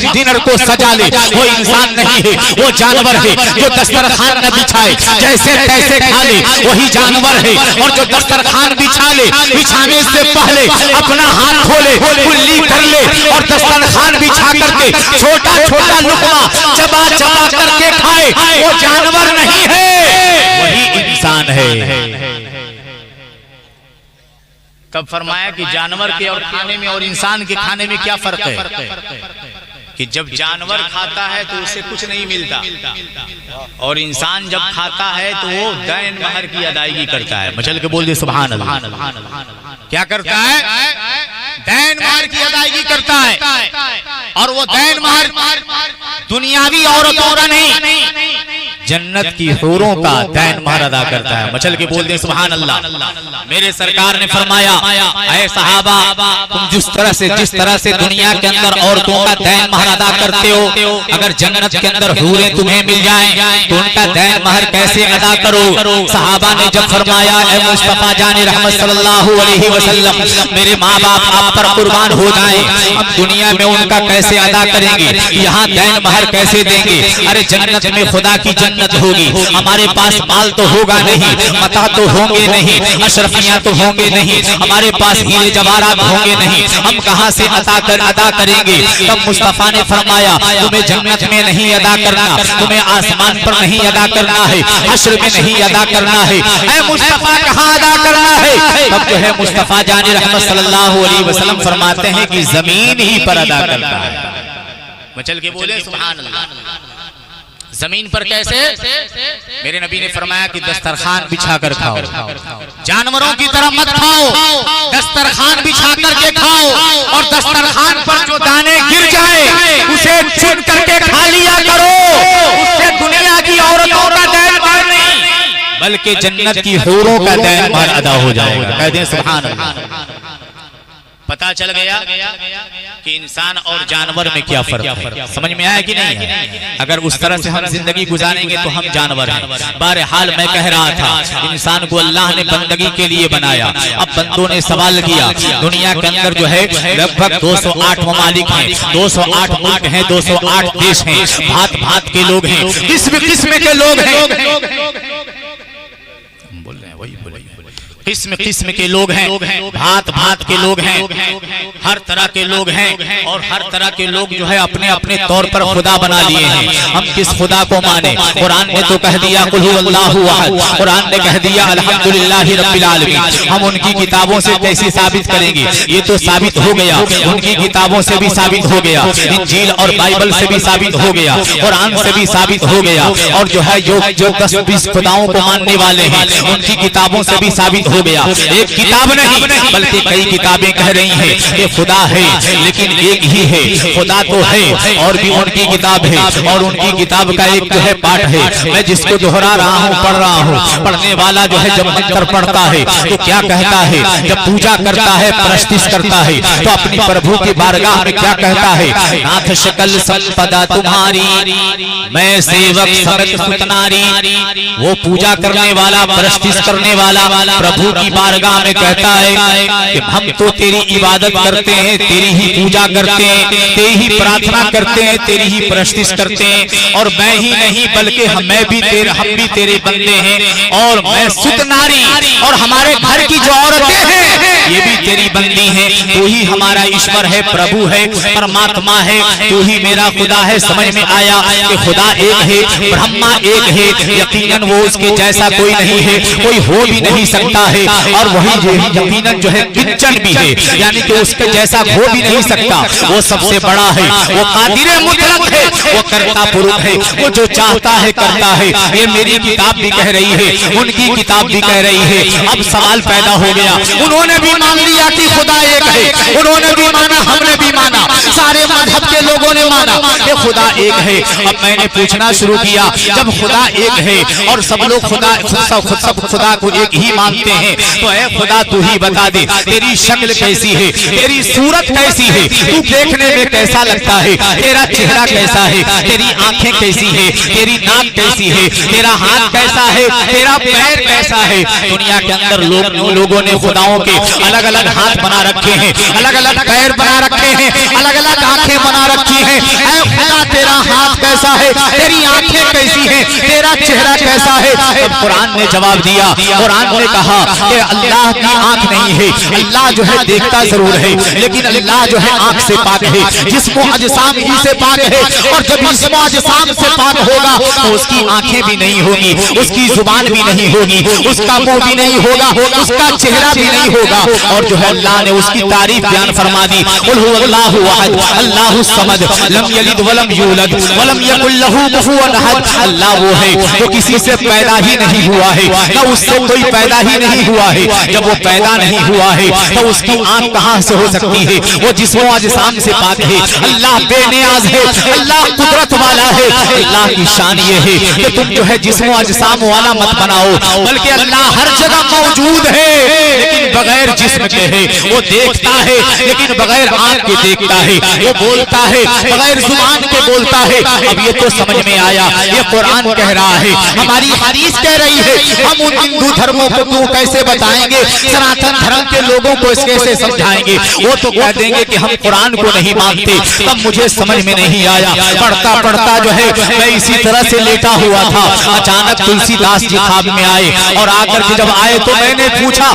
डिनर को सजा ले, वो इंसान नहीं है, वो जानवर है। जो दस्तरखान न बिछाए, जैसे तैसे खा ले, वही जानवर है। और जो दस्तरखान बिछा ले, बिछाने से पहले अपना हाथ खोले, कुल्ली कर ले और दस्तरखान बिछा करके छोटा छोटा लुकमा चबा चबा करके खाए, वो जानवर नहीं है, वही इंसान है। तब फरमाया कि जानवर के और खाने में और इंसान के खाने में क्या फर्क है? कि जब जानवर खाता है तो उससे कुछ नहीं मिलता, और इंसान जब खाता है तो वो दैन महर की अदायगी करता है। मचल के बोल दे सुभान अल्लाह। क्या करता है? दैन महर की अदायगी करता है, और वो दैन महर दुनियावी औरतों का नहीं, जन्नत की हूरों का दैन महर अदा करता है। मचल के बोल दे सुभान अल्लाह। मेरे सरकार ने फरमाया, ऐ सहाबा, तुम जिस तरह से दुनिया के अंदर औरतों का दैन महर अदा करते हो, अगर जन्नत के अंदर हूरें तुम्हें मिल जाएं तो उनका दैन महर कैसे अदा करो? सहाबा ने जब फरमाया, ऐ मुस्तफा जाने रहमत सल्लल्लाहु अलैहि वसल्लम, मेरे माँ बाप आप पर कुर्बान हो जाएं, हम दुनिया में उनका कैसे अदा करेंगे, यहाँ दैन महर कैसे देंगे? अरे जन्नत में खुदा की जन्नत होगी, हमारे पास माल तो होगा नहीं, मता तो होंगे नहीं, अशरफियां तो होंगे नहीं, हमारे पास हीरे जवाहरात होंगे नहीं, हम कहां से अदा करेंगे? तब मुस्तफा ने फरमाया, तुम्हें जन्नत में नहीं अदा करना, तुम्हें आसमान पर नहीं अदा करना है, हश्र में नहीं अदा करना है। ऐ मुस्तफा कहां अदा करना है? तब जो है मुस्तफा जाने रहमत सल्लल्लाहु अलैहि वसल्लम फरमाते हैं कि जमीन ही पर अदा करता है। मचल के बोले सुभान अल्लाह। जमीन पर कैसे? मेरे नबी ने फरमाया कि दस्तरखान बिछा कर खाओ, जानवरों की तरह मत खाओ, दस्तरखान बिछा करके खाओ, और दस्तरखान पर जो दाने गिर जाए उसे चुन करके खा लिया करो। उससे दुनिया की औरतों का दैन महर नहीं, बल्कि जन्नत की हूरों का दैन महर अदा हो जाएगा। कह दें सुभान अल्लाह। पता चल गया कि इंसान और जानवर में क्या फर्क है। समझ में आया कि नहीं है? अगर उस तरह से हम जिंदगी गुजारेंगे तो हम जानवर हैं। बहरहाल मैं कह रहा था, इंसान को अल्लाह ने बंदगी के लिए बनाया। अब बंदों ने सवाल किया, दुनिया के अंदर जो है लगभग 208 ममालिक हैं, 208 मुल्क हैं, 208 देश हैं, भात भात के लोग हैं, किस्म किस्म के लोग हैं, बोल रहे हैं वही किस्म किस्म के लोग हैं, भात भात के लोग हैं, हर तरह के लोग हैं, और हर तरह के लोग जो है अपने अपने तौर पर खुदा बना लिए हैं। हम किस खुदा को माने? कुरान ने तो कह दिया कुल हु अल्लाहु अहद, कुरान ने कह दिया अल्हम्दुलिल्लाहि रब्बिल आलमीन। हम उनकी किताबों से कैसे साबित करेंगे? ये तो साबित हो गया, उनकी किताबों से भी साबित हो गया, इंजील और बाइबल से भी साबित हो गया, कुरान से भी साबित हो गया, और जो है जो 10-20 खुदाओं को मानने वाले हैं उनकी किताबों से भी साबित हो गया। एक किताब नहीं बल्कि कई किताबें कह रही हैं कि खुदा है, लेकिन एक ही है। खुदा तो है और भी उनकी किताब है, और उनकी किताब का एक जो है पाठ है, मैं जिसको दोहरा रहा हूँ, पढ़ रहा हूँ। पढ़ने वाला जो है जब मंत्र पढ़ता है तो क्या कहता है? जब पूजा करता है, प्रस्तिश करता है, तो अपनी प्रभु की बारगाह में क्या कहता है? नाथ शकल संपदा तुम्हारी, मैं सेवक समत सुतनारी। वो पूजा करने वाला, प्रस्तिश करने वाला प्रभु की बारगाह में कहता है कि हम तो तेरी इबादत करते हैं, तेरी ही पूजा करते हैं, तेरी ही प्रार्थना करते हैं, तेरी ही प्रस्तिश करते हैं, और मैं ही नहीं बल्कि हम भी तेरे बंदे हैं, और मैं सुत नारी, और हमारे घर की जो औरतें हैं ये भी तेरी बंदी हैं। तू ही हमारा ईश्वर है, प्रभु है, परमात्मा है, तू ही मेरा खुदा है। समझ में आया कि खुदा एक है, ब्रह्मा एक है, यकीनन वो उसके जैसा कोई नहीं है, कोई हो भी नहीं सकता है, और वही यकीनन जो है किंचन भी है, यानी कि उसके जैसा हो भी नहीं सकता। वो सबसे बड़ा है, वो कादिर मुतलक है, वो कर्ता पुरुष है, वो जो चाहता है करता है। ये मेरी किताब भी कह रही है, उनकी किताब भी कह रही है। अब सवाल पैदा हो गया, उन्होंने भी मान लिया कि खुदा एक है, उन्होंने भी माना, हमने भी माना, सारे मजहब के लोगों ने माना कि खुदा एक है। अब मैंने पूछना शुरू किया, जब खुदा एक है और सब लोग सब खुदा को एक ही मानते हैं, तो ऐ खुदा तू ही बता दे, तेरी शक्ल कैसी है, तेरी सूरत कैसी है, तू देखने में कैसा लगता है, तेरा चेहरा कैसा है, तेरी आंखें कैसी है, तेरी नाक कैसी है, तेरा हाथ कैसा है, तेरा पैर कैसा है। दुनिया के अंदर लोगों ने खुदाओं के अलग अलग हाथ बना रखे हैं, अलग अलग पैर बना रखे हैं, अलग अलग आंखें बना रखी हैं। ऐ खुदा तेरा हाथ कैसा है, तेरी आंखें कैसी हैं, तेरा चेहरा कैसा है? तब कुरान ने जवाब दिया, कुरान ने कहा कि अल्लाह की आंख नहीं है, अल्लाह जो है देखता जरूर है, लेकिन अल्लाह जो है आंख से पाक है, जिस्मो अजसाम ही से पाक है, और जब जिस्मो अजसाम से पाक होगा तो उसकी आंखें भी नहीं होगी, उसकी जुबान भी नहीं होगी, उसका मुंह भी नहीं होगा, उसका चेहरा भी नहीं होगा, और जो है अल्लाह ने उसकी तारीफ बयान फरमा दी। कुल हु अल्लाहु अहद अल्लाहु समद लम यलिद वलम यूलद वलम यकुल लहू कुफुवन अहद। अल्लाह वो है जो किसी से पैदा ही नहीं हुआ है, न उससे कोई पैदा ही नहीं हुआ है। जब वो पैदा नहीं हुआ है तो उसकी आंख कहां से हो सकती है? वो जिस्मों अजसाम से पाक है। अल्लाह बेनियाज है, अल्लाह कुदरत वाला है। अल्लाह की शान ये है कि तुम जो है जिस्मों अजसाम वाला मत बनाओ, बल्कि अल्लाह हर जगह मौजूद है लेकिन बगैर जिस्म के है। वो देखता है लेकिन बगैर आंख के देखता है। वो बोलता है बगैर जुबान के बोलता है। अब ये तो समझ में आया, ये कुरान कह रहा है, हमारी हदीस कह रही है। हम उन हिंदू धर्मों को क्यों कैसे बताएंगे, सनातन धर्म के लोगों को इस कैसे समझाएंगे? वो तो कह देंगे कि हम कुरान को नहीं मानते। तब मुझे समझ में नहीं आया, पढ़ता पढ़ता जो है मैं इसी तरह से लेटा हुआ था। अचानक तुलसीदास जी ख्वाब में आए और आकर के जब आए तो मैंने पूछा,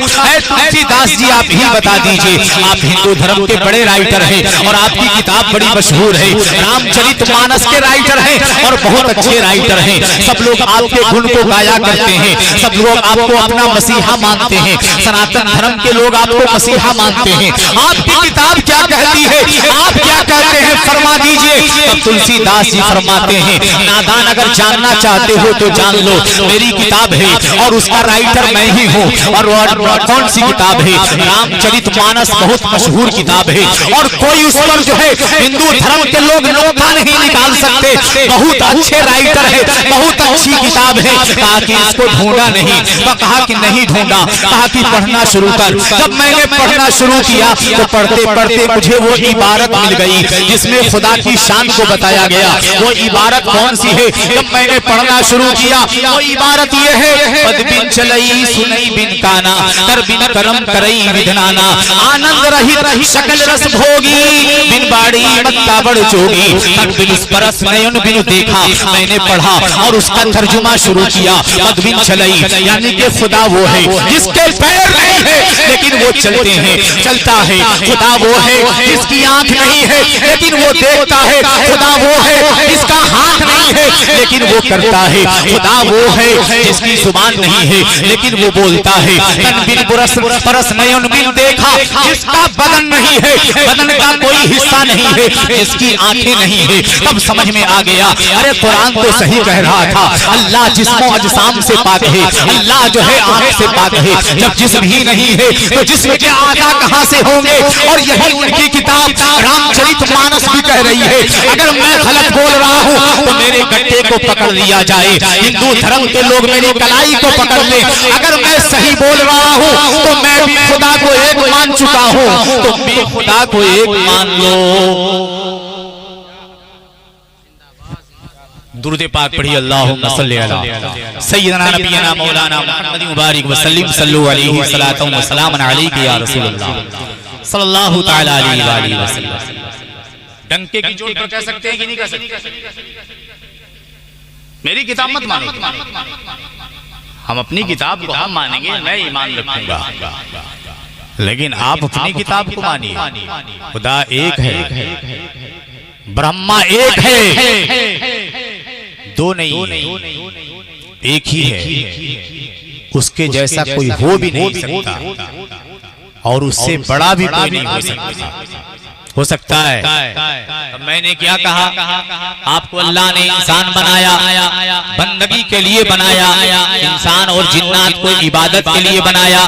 तुलसीदास जी आप ही बता दीजिए, आप हिंदू धर्म के बड़े राइटर हैं और आपकी किताब बड़ी मशहूर है, रामचरितमानस के राइटर हैं और बहुत अच्छे राइटर हैं। सब लोग आपके गुण को गाया करते हैं, सब लोग आपको अपना मसीहा मानते हैं, सनातन धर्म के लोग आपको मसीहा मानते हैं। आपकी किताब क्या कहती है, आप क्या कहते हैं, फरमा दीजिए। तब तुलसीदास जी फरमाते हैं, नादान अगर जानना चाहते हो तो जान लो, मेरी किताब है और उसका राइटर मैं ही हूँ। और कौन सी किताब है? रामचरितमानस बहुत मशहूर किताब है और कोई उस पर जो है हिंदू धर्म के लोग नोखा नहीं निकाल सकते। बहुत अच्छे राइटर है, बहुत अच्छी किताब है। कहा कि इसको ढूंढा नहीं, तो कहा कि नहीं ढूंढा, कहा कि पढ़ना शुरू कर। जब मैंने पढ़ना शुरू किया तो पढ़ते पढ़ते मुझे वो इबारत मिल गई जिसमें खुदा की शान को बताया गया। वो इबारत कौन सी है? जब मैंने पढ़ना शुरू किया वो इबारत ये है, पद बिन चलई सुनई बिन काना, कर बिन करम करई विधनाना, आनंद रहित सकल रस भोगी, बिन बाड़ी मत्ता बड़ जोगी, तक बिन स्पर्श नयन बिन देखा। मैंने पढ़ा और उसका तर्जुमा शुरू किया। पद बिन चलई यानी कि खुदा वो है जिसके पैर नहीं है लेकिन वो चलते हैं, चलता है। खुदा वो है जिसकी आंख नहीं है लेकिन वो देखता है। खुदा वो है जिसका हाथ नहीं है लेकिन वो करता है। खुदा वो है जिसकी जुबान नहीं है लेकिन वो बोलता है। तन बिन बुरस परस नयन बिन देखा, जिसका बदन नहीं है, बदन का कोई हिस्सा नहीं है, जिसकी आंखें नहीं है। तब समझ में आ गया, अरे कुरान तो सही कह रहा था। अल्लाह जिस्मों अजसाम से पाक है, अल्लाह जो है आंख से पाक है। जब जिस्म ही नहीं है तो जिस्म के आका कहां से होंगे? और यही उनकी किताब रामचरितमानस भी कह रही है। अगर मैं गलत बोल रहा हूं तो मेरे गट्टे को पकड़ लिया जाए, हिंदू धर्म के लोग मेरी कलाई को पकड़ ले। अगर मैं सही बोल रहा हूं तो मैं भी खुदा को एक मान चुका हूं, तुम भी खुदा को एक मान लो। दुरूद पाक पढ़िए, अल्लाहुम्मा सल्ली अला सय्यिदना नबियना मौलाना मुहम्मद मुबारक वसल्लम सल्लल्लाहु अलैहि सलातु व सलाम अलैका या रसूलल्लाह सल्लल्लाहु तआला अलैहि वसल्लम। डंके की चोट पर कह सकते हैं कि नहीं कह सकते? मेरी किताब मत मानो, हम अपनी किताब को हम मानेंगे, मैं ईमान रखूंगा, लेकिन आप अपनी किताब को मानिए। खुदा एक है, ब्रह्मा एक है, दो नहीं, एक ही है। उसके जैसा कोई हो भी नहीं सकता और उससे बड़ा भी कोई नहीं हो सकता है। तो मैंने क्या कहा, आपको अल्लाह ने इंसान बनाया, बंदगी के लिए बनाया, इंसान और जिन्नात को इबादत के लिए बनाया।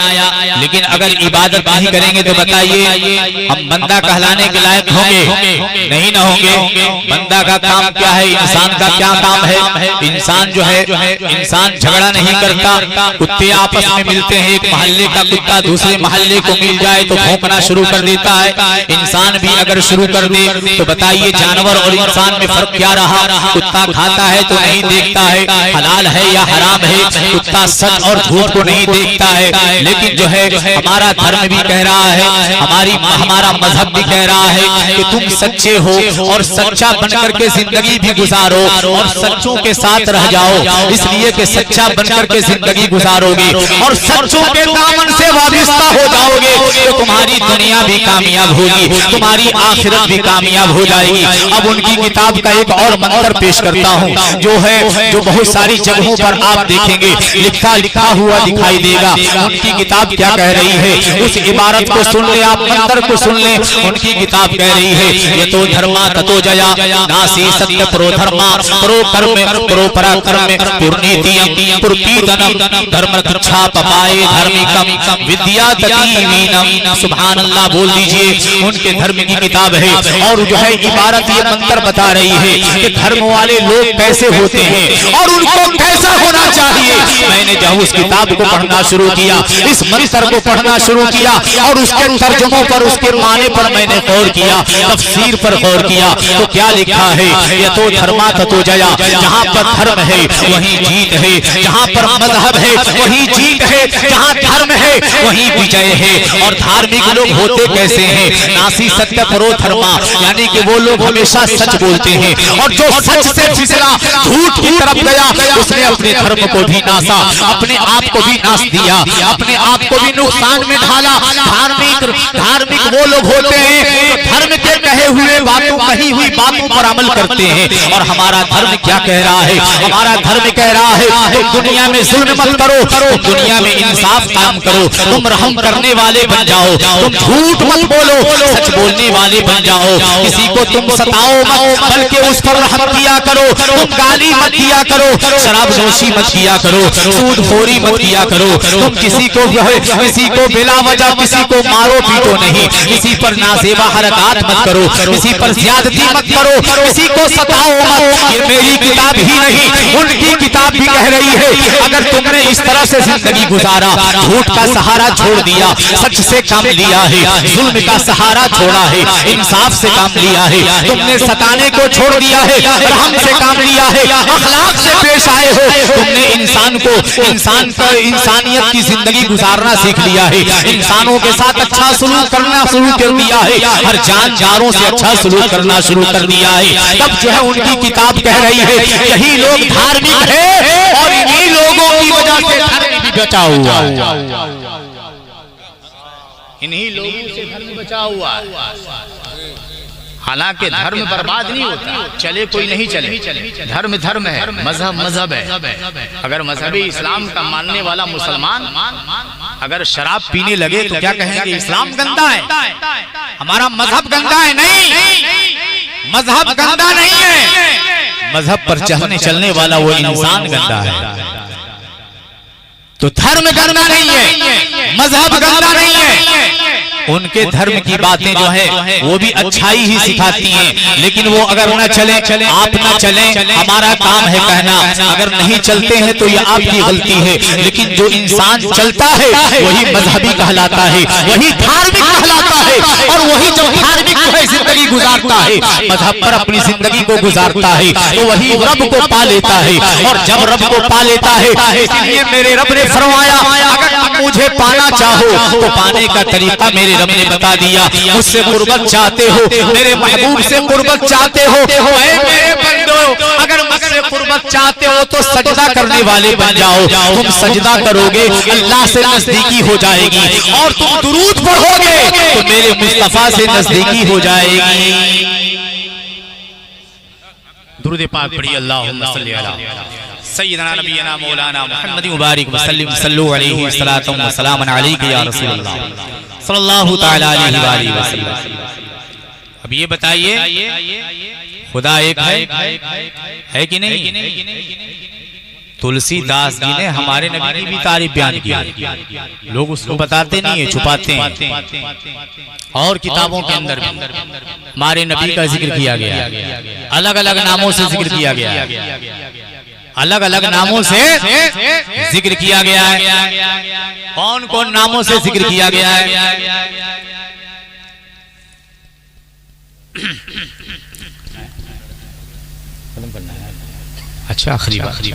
लेकिन अगर इबादत नहीं करेंगे तो बताइए हम बंदा कहलाने के लायक होंगे? नहीं ना होंगे। बंदा का काम क्या है, इंसान का क्या काम है? इंसान जो है इंसान झगड़ा नहीं करता। कुत्ते आपस में मिलते हैं, एक मोहल्ले का कुत्ता दूसरे मोहल्ले को मिल जाए तो भौंकना शुरू कर देता है। इंसान भी अगर शुरू कर दे तो बताइए जानवर और इंसान में फर्क क्या रहा? कुत्ता खाता है तो नहीं देखता है हलाल है या हराम है, कुत्ता सच और झूठ को नहीं देखता है। लेकिन जो है हमारा धर्म भी कह रहा है, हमारा मजहब भी कह रहा है कि तुम सच्चे हो और सच्चा बनकर के जिंदगी भी गुजारो और सच्चों के साथ रह जाओ। इसलिए कि सच्चा बनकर के जिंदगी गुजारोगे और सच्चों के दामन से वाबिस्ता हो जाओगे तो तुम्हारी दुनिया भी कामयाब होगी, तुम्हारी आखिरत भी कामयाब हो जाएगी। अब उनकी किताब का एक और मंत्र पेश करता हूँ जो बहुत सारी जगहों पर आप देखेंगे लिखा हुआ दिखाई देगा। उनकी किताब क्या कह रही है, उस इबारत को सुन ले, आप मंत्र को सुन ले। उनकी किताब कह रही है, ये तो धर्मा ततो जया नासी सत्य प्रो धर्मा प्रो कर्म प्रो पराक्रम पुरनीतियम पुरपीदनम धर्म रक्षा पपाए धर्मिकम विद्या ततीमीनम। सुभान अल्लाह बोल दीजिए। उनके धर्म की किताब है और जो है इबारत ये मंत्र बता रही है कि धर्म वाले लोग कैसे होते हैं और उनको कैसा होना चाहिए। मैंने जब उस किताब को पढ़ना शुरू किया, इस मंत्र को पढ़ना शुरू किया और उसके तर्जुमों पर, उसके माने पर मैंने गौर किया, तफसीर पर गौर किया, तो क्या लिखा है, ये तो धर्मा ततो जया, जहाँ पर धर्म है वहीं जीत है, जहाँ पर मजहब है वहीं जीत है, जहाँ धर्म है वहीं विजय है। और धार्मिक लोग होते कैसे हैं, नासी सत्य परो धर्मा, यानी कि वो लोग हमेशा सच बोलते हैं और जो सच से फिसला झूठ की तरफ गया उसने अपने धर्म को भी नासा, अपने आप को भी नाश दिया, अपने आप को भी नुकसान में ढाला। धार्मिक वो लोग होते हैं जो धर्म के कहे हुए बातों, कही हुई बातों पर अमल करते हैं। और हमारा धर्म क्या कह रहा है, हमारा धर्म कह रहा है तुम दुनिया में जुल्म मत करो, तुम दुनिया में इंसाफ काम करो, तुम रहम करने वाले बन जाओ, तुम झूठ मत बोलो, सच बोलने वाले बन जाओ, किसी को तुम सताओ मत बल्कि उस पर रहम किया करो, तुम गाली मत दिया करो, शराबनोशी मत किया करो, सूदखोरी मत किया करो, तुम किसी को बिला वजह किसी को मारो पीटो नहीं, किसी पर नाजेबा हरकत मत करो, किसी पर ज्यादती मत करो, किसी को सताओ मत। ये मेरी किताब ही नहीं उनकी किताब भी कह रही है, अगर तुमने इस तरह से जिंदगी गुजारा, झूठ का सहारा छोड़ दिया, सच से काम लिया है, जुल्म का सहारा छोड़ा है, इंसाफ से काम लिया है, तुमने सताने को छोड़ दिया है, रहम से काम लिया है, अखलाक से पेश आए हो, तुमने इंसानियत की जिंदगी गुजारना सीख लिया है, इंसानों के साथ अच्छा सलूक करना शुरू कर दिया है, हर जानदारों से अच्छा सलूक करना शुरू कर दिया है। तब जो है उनकी किताब कह रही है यही लोग धार्मिक है और इन्हीं लोगों की वजह से धर्म भी बचा हुआ, इन्हीं लोगों से धर्म बचा हुआ। हालांकि धर्म बर्बाद नहीं होता, चले कोई नहीं चले, धर्म धर्म है, मजहब मजहब है। अगर मजहबी इस्लाम का मानने वाला मुसलमान अगर शराब पीने लगे तो क्या कहेंगे, इस्लाम गंदा है, हमारा मजहब गंदा है। नहीं, मजहब गंदा नहीं है, मजहब पर चलने वाला वो इंसान गंदा है। तो धर्म गंदा नहीं है, मजहब गंदा नहीं है। उनके धर्म की बातें जो है वो भी अच्छाई ही सिखाती हैं, लेकिन वो अगर न चले, आप न चले, हमारा काम है कहना, अगर नहीं चलते हैं तो ये आपकी गलती है। लेकिन जो इंसान चलता है वही मजहबी कहलाता है, वही धार्मिक कहलाता है। और वही जब धार्मिक जो है जिंदगी गुजारता है, मजहब पर अपनी जिंदगी को गुजारता है, तो वही रब को पा लेता है। और जब रब को पा लेता है, इसलिए मेरे रब ने फरमाया अगर तुम मुझे पाना चाहो तो पाने का तरीका मेरे रब ने बता दिया। मुझसे कुर्बत चाहते हो, मेरे महबूब से कुर्बत चाहते हो, मेरे बंदो अगर मुझसे कुर्बत चाहते हो तो सजदा करने वाले बन जाओ। तुम सजदा करोगे अल्लाह से नजदीकी हो जाएगी, और तुम दुरूद पढ़ोगे तो मेरे मुस्तफा से नजदीकी हो जाएगी। दुरूद पाक पढ़िए, अल्लाहुम्मा सल्ली अला सय्यदना नबीना मौलाना मुहम्मद मुबारक वसल्लम सल्लल्लाहु अलैहि वसल्लम व सलामन अलैका या रसूल अल्लाह सल्लल्लाहु तआला अलैहि वसल्लम। अब ये बताइए खुदा एक है कि नहीं? तुलसीदास जी ने हमारे नबी की भी तारीफ बयान की, लोग उसको बताते नहीं है, छुपाते हैं। और किताबों के अंदर भी हमारे नबी का जिक्र किया गया, अलग अलग नामों से जिक्र किया गया, अलग अलग नामों से जिक्र किया गया है। कौन कौन नामों से जिक्र किया गया है? अच्छा आखिरी बात,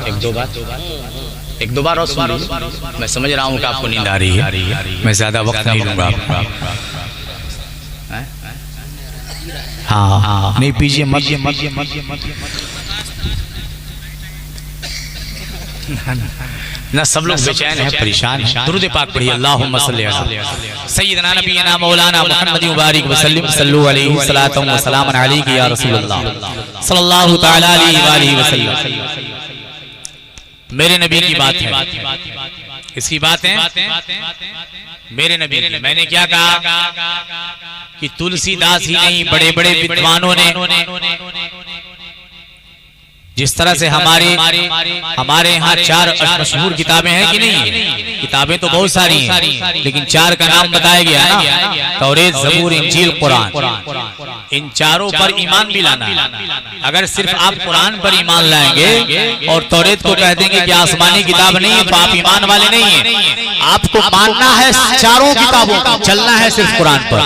एक दो बार और सुन लीजिए। मैं समझ रहा हूँ कि आपको नींद आ रही है, मैं ज्यादा वक्त नहीं लूंगा आपका। हाँ नहीं पीजिए मत ना सब लोग बेचैन है, परेशान है। दुरूद पाक पढ़िए, अल्लाहुम्मा सल्ली अला सय्यिदना नबीना मौलाना मुहम्मद मुबारक वसल्लम सल्लल्लाहु अलैहि सलातु व सलाम अलैहि या रसूलल्लाह सल्लल्लाहु तआला अलैहि वसल्लम। मेरे नबी की बात है, किसकी बात है? मेरे नबी की। मैंने क्या कहा कि तुलसीदास ही नहीं, बड़े बड़े विद्वानों ने जिस तरह से हमारे यहाँ 4 मशहूर किताबें हैं कि नहीं? किताबें तो बहुत सारी हैं, लेकिन 4 का नाम बताया गया ना, तौरेत, ज़बूर, इंजील, कुरान। इन चारों पर ईमान भी लाना है। अगर सिर्फ आप कुरान पर ईमान लाएंगे और तौरेत को कह देंगे कि आसमानी किताब नहीं है, तो आप ईमान वाले नहीं है। आपको मानना है चारों किताबों को, चलना है सिर्फ कुरान पर।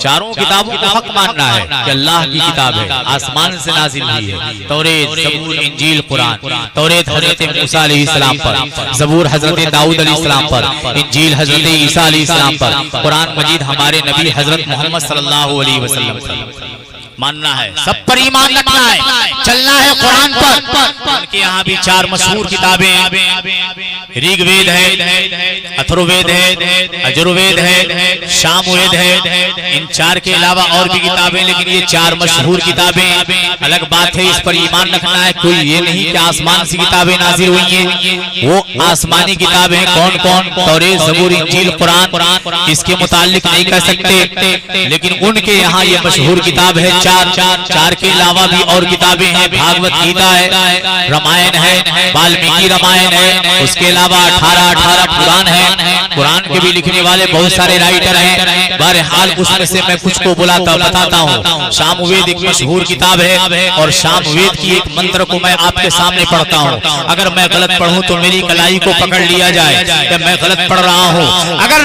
चारों किताबों को हक मानना है कि अल्लाह की किताब है, आसमान से नाजिल हुई है। तौरेत, ज़बूर, इंजील, कुरान। तौरेत हजरत मूसा अलैहिस्सलाम पर, ज़बूर हजरत दाऊद अलैहिस्सलाम पर, इंजील हजरत ईसा अलैहिस्सलाम पर, कुरान मजीद हमारे नबी हजरत मोहम्मद सल्लल्लाहु अलैहि वसल्लम मानना है। सब पर ईमान रखना है, चलना है कुरान पर। उनके यहाँ भी 4 मशहूर किताबें, ऋग्वेद है, अथर्ववेद है, यजुर्वेद है, सामवेद है। इन 4 के अलावा और भी किताबें, लेकिन ये 4 मशहूर किताबें। अलग बात है, इस पर ईमान रखना है। कोई ये नहीं कि आसमान से किताबें नाजिल हुई हैं। वो आसमानी किताबें कौन कौन? तौरेत, ज़बूर, इंजील, कुरान। इसके मुताल्लिक नहीं कह सकते, लेकिन उनके यहाँ ये मशहूर किताब है। 4 के अलावा भी और किताबें हैं। भागवत गीता है, रामायण है, वाल्मीकि रामायण है, उसके अलावा 18 पुराण है। कुरान के भी लिखने वाले बहुत सारे राइटर हैं। बहरहाल उसमें से मैं कुछ को बताता हूँ। सामवेद एक मशहूर किताब है, और सामवेद की एक मंत्र को मैं आपके सामने पढ़ता हूँ। अगर मैं गलत पढ़ूं तो मेरी कलाई को पकड़ लिया जाए कि मैं गलत पढ़ रहा हूँ। अगर